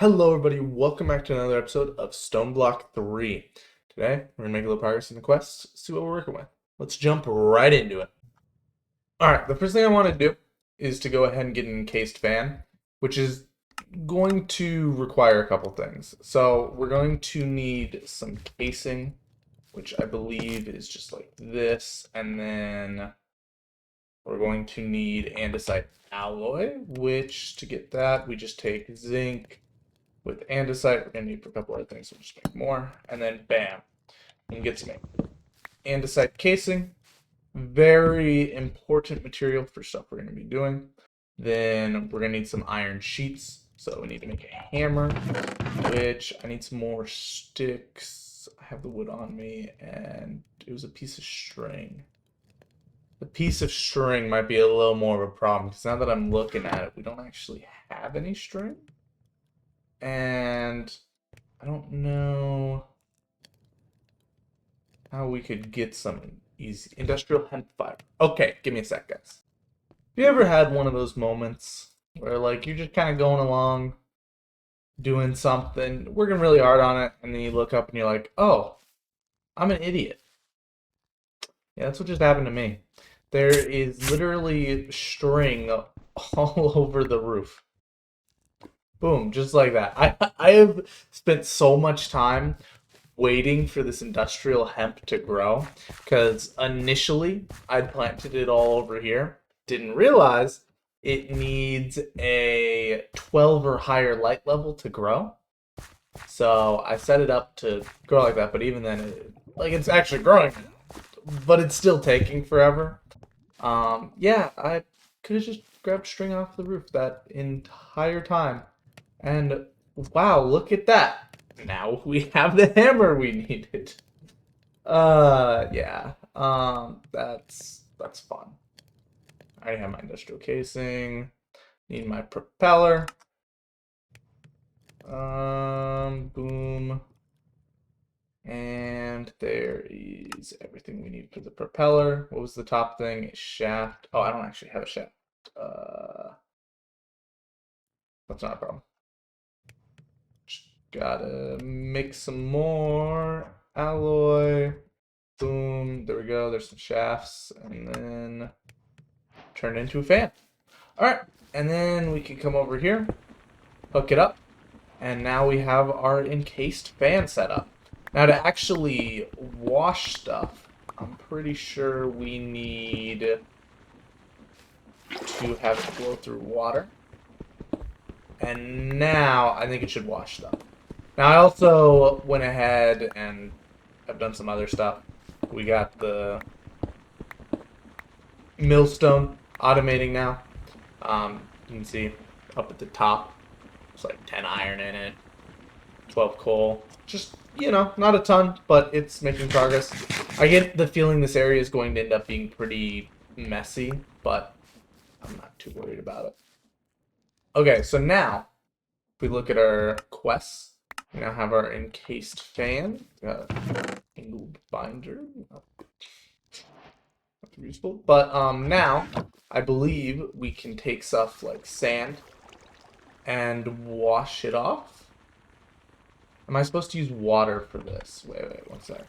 Hello everybody, welcome back to another episode of Stoneblock 3. Today, we're going to make a little progress in the quest, see what we're working with. Let's jump right into it. Alright, the first thing I want to do is to go ahead and get an encased fan, which is going to require a couple things. So, we're going to need some casing, which I believe is just like this, and then we're going to need andesite alloy, which to get that, we just take zinc. With andesite, we're going to need for a couple other things, so we'll just make more. And then bam, you can get some andesite casing. Very important material for stuff we're going to be doing. Then we're going to need some iron sheets. So we need to make a hammer, which I need some more sticks. I have the wood on me, and it was a piece of string. The piece of string might be a little more of a problem, because now that I'm looking at it, we don't actually have any string. And I don't know how we could get some easy industrial hemp fiber. Okay, give me a sec, guys. Have you ever had one of those moments where like you're just kind of going along doing something, working really hard on it, and then you look up and you're like, "Oh, I'm an idiot." Yeah, that's what just happened to me. There is literally string all over the roof. Boom, just like that. I have spent so much time waiting for this industrial hemp to grow because initially I'd planted it all over here. Didn't realize it needs a 12 or higher light level to grow. So I set it up to grow like that, but even then, it's actually growing, but it's still taking forever. Yeah, I could have just grabbed string off the roof that entire time. And wow, look at that. Now we have the hammer we needed. Yeah. That's fun. I already have my industrial casing. Need my propeller. Boom. And there is everything we need for the propeller. What was the top thing? A shaft. Oh, I don't actually have a shaft. That's not a problem. Just gotta make some more alloy. Boom. There we go. There's some shafts. And then turn it into a fan. Alright. And then we can come over here. Hook it up. And now we have our encased fan set up. Now to actually wash stuff, I'm pretty sure we need to have it flow through water. And now I think it should wash stuff. Now I also went ahead and I've done some other stuff. We got the millstone automating now. You can see up at the top, it's like 10 iron in it, 12 coal. Just, not a ton, but it's making progress. I get the feeling this area is going to end up being pretty messy, but I'm not too worried about it. Okay, so now, if we look at our quests, we now have our encased fan. Angled binder. Not too useful. But now, I believe we can take stuff like sand and wash it off. Am I supposed to use water for this? Wait, one sec.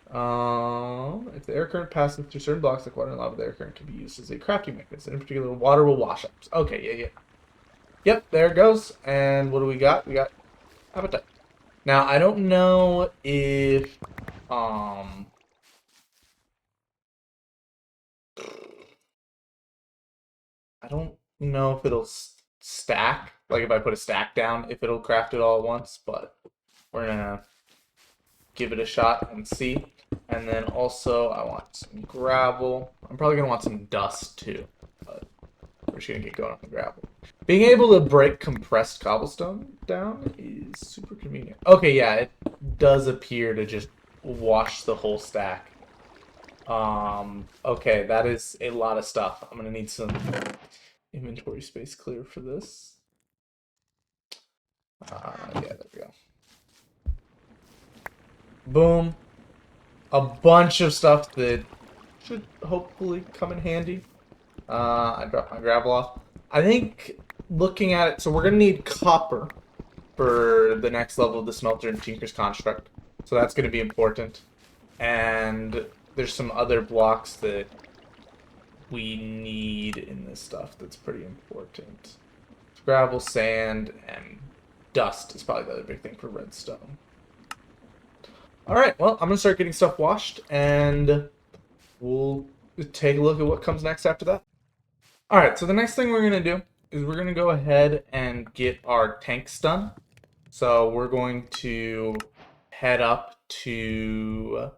If the air current passes through certain blocks like water and lava, the air current can be used as a crafting mechanism. In particular, water will wash up. Okay, yeah. Yep, there it goes. And what do we got? We got appetite. Now, I don't know if I don't know if it'll stack. Like if I put a stack down, if it'll craft it all at once, but we're gonna give it a shot and see. And then also I want some gravel. I'm probably gonna want some dust too, but we're just gonna get going on the gravel. Being able to break compressed cobblestone down is super convenient. Okay, yeah, it does appear to just wash the whole stack. Okay, that is a lot of stuff. I'm gonna need some inventory space clear for this. Yeah, there we go. Boom. A bunch of stuff that should hopefully come in handy. I dropped my gravel off. I think looking at it, so we're gonna need copper for the next level of the smelter and Tinker's Construct. So that's gonna be important. And there's some other blocks that we need in this stuff that's pretty important. Gravel, sand, and dust is probably the other big thing for redstone. Alright, well, I'm gonna start getting stuff washed, and we'll take a look at what comes next after that. Alright, so the next thing we're going to do is we're going to go ahead and get our tanks done. So we're going to head up to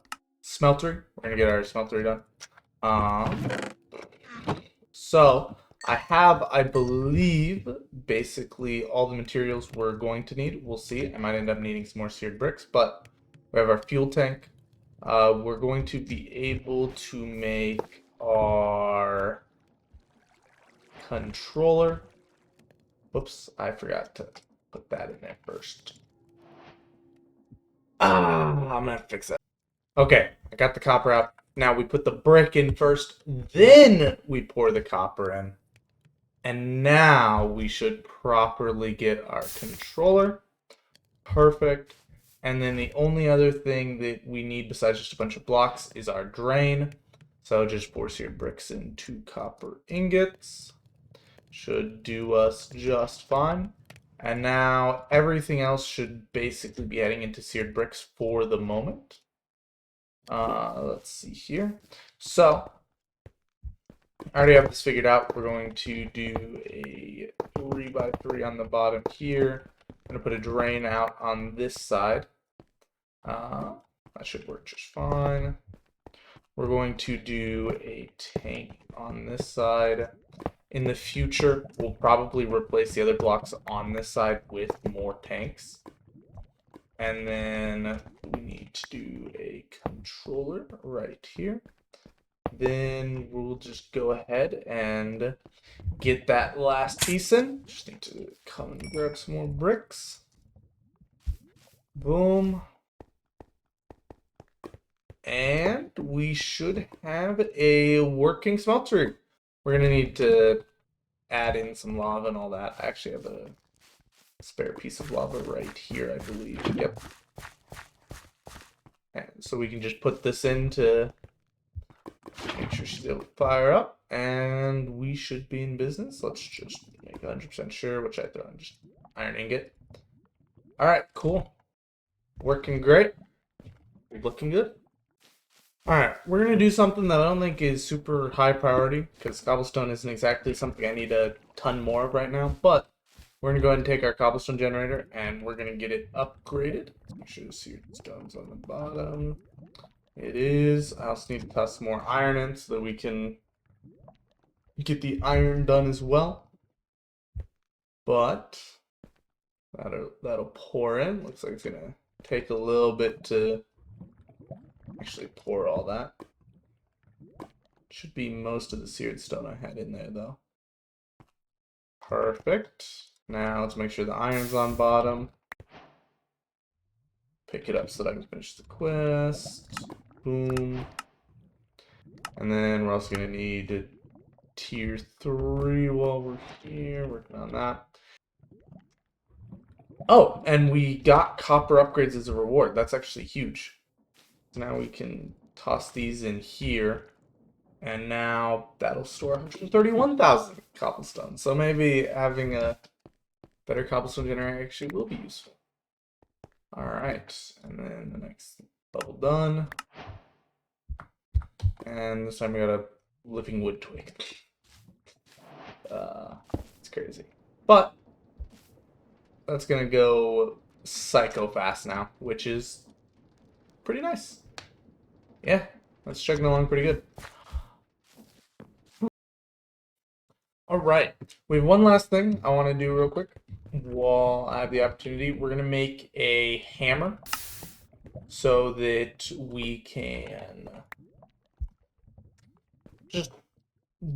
smeltery. We're going to get our smeltery done. So I have, I believe, basically all the materials we're going to need. We'll see. I might end up needing some more seared bricks, but we have our fuel tank. We're going to be able to make our controller. Whoops, I forgot to put that in there first. I'm gonna have to fix that. Okay, I got the copper out. Now we put the brick in first, then we pour the copper in. And now we should properly get our controller. Perfect. And then the only other thing that we need besides just a bunch of blocks is our drain. So just pour seared bricks into copper ingots. Should do us just fine. And now everything else should basically be heading into seared bricks for the moment. Let's see here. So I already have this figured out. We're going to do a 3x3 on the bottom here. I'm going to put a drain out on this side. That should work just fine. We're going to do a tank on this side. In the future, we'll probably replace the other blocks on this side with more tanks. And then we need to do a controller right here. Then we'll just go ahead and get that last piece in. Just need to come and grab some more bricks. Boom. And we should have a working smelter. We're going to need to add in some lava and all that. I actually have a spare piece of lava right here, I believe. Yep. And so we can just put this in to make sure she's able to fire up. And we should be in business. Let's just make 100% sure, which I throw in just iron ingot. Alright, cool. Working great. Looking good. Alright, we're going to do something that I don't think is super high priority, because cobblestone isn't exactly something I need a ton more of right now, but we're going to go ahead and take our cobblestone generator, and we're going to get it upgraded. Make sure the seared stone's on the bottom. It is. I also need to toss some more iron in so that we can get the iron done as well. But that'll pour in. Looks like it's going to take a little bit to actually pour all that. Should be most of the seared stone I had in there though. Perfect. Now let's make sure the iron's on bottom. Pick it up so that I can finish the quest. Boom. And then we're also going to need tier 3 while we're here, working on that. Oh, and we got copper upgrades as a reward. That's actually huge. So now we can toss these in here, and now that'll store 131,000 cobblestone. So maybe having a better cobblestone generator actually will be useful. Alright, and then the next bubble done. And this time we got a living wood twig. It's crazy. But that's gonna go psycho fast now, which is pretty nice. Yeah, that's chugging along pretty good. Alright, we have one last thing I want to do real quick while I have the opportunity. We're going to make a hammer so that we can just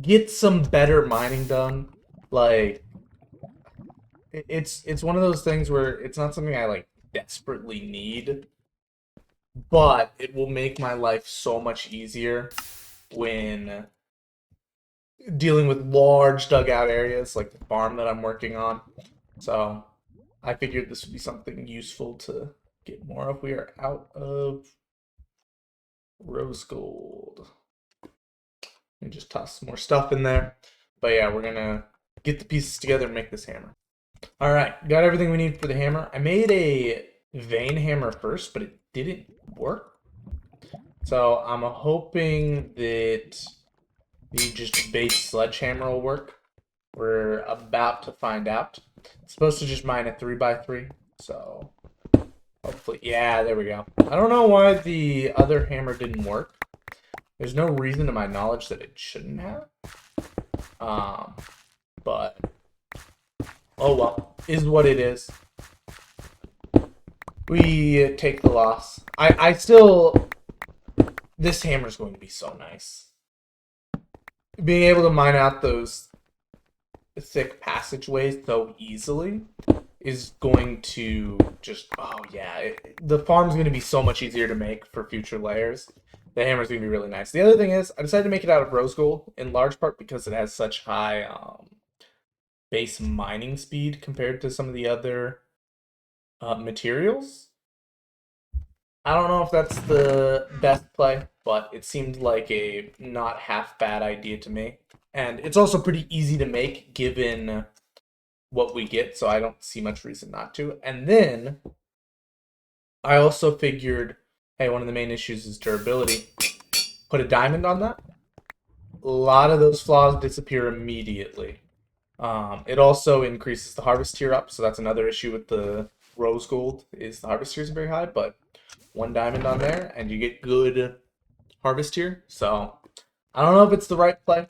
get some better mining done. Like, it's one of those things where it's not something I like desperately need, but it will make my life so much easier when dealing with large dugout areas like the farm that I'm working on. So I figured this would be something useful to get more of. We are out of rose gold. And just toss some more stuff in there. But yeah, we're gonna get the pieces together and make this hammer. All right, got everything we need for the hammer. I made a vein hammer first, but it didn't work. So I'm hoping that the just base sledgehammer will work. We're about to find out. It's supposed to just mine a 3x3, so hopefully, yeah, there we go. I don't know why the other hammer didn't work. There's no reason to my knowledge that it shouldn't have. But oh well, is what it is. We take the loss. I still, this hammer is going to be so nice. Being able to mine out those thick passageways so easily is going to just, oh yeah, the farm's going to be so much easier to make for future layers. The hammer's going to be really nice. The other thing is, I decided to make it out of rose gold in large part because it has such high base mining speed compared to some of the other materials. I don't know if that's the best play, but it seemed like a not half bad idea to me. And it's also pretty easy to make given what we get, so I don't see much reason not to. And then I also figured, hey, one of the main issues is durability. Put a diamond on that. A lot of those flaws disappear immediately. It also increases the harvest tier up, so that's another issue with the rose gold, is the harvest tier is very high, but one diamond on there and you get good harvest tier. So I don't know if it's the right play,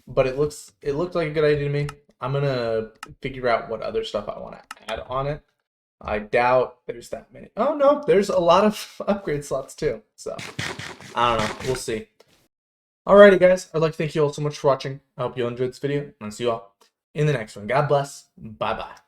but it looked like a good idea to me. I'm gonna figure out what other stuff I want to add on it. I doubt there's that many. Oh no, there's a lot of upgrade slots too. So I don't know. We'll see. Alrighty, guys. I'd like to thank you all so much for watching. I hope you all enjoyed this video, and I'll see you all in the next one. God bless. Bye bye.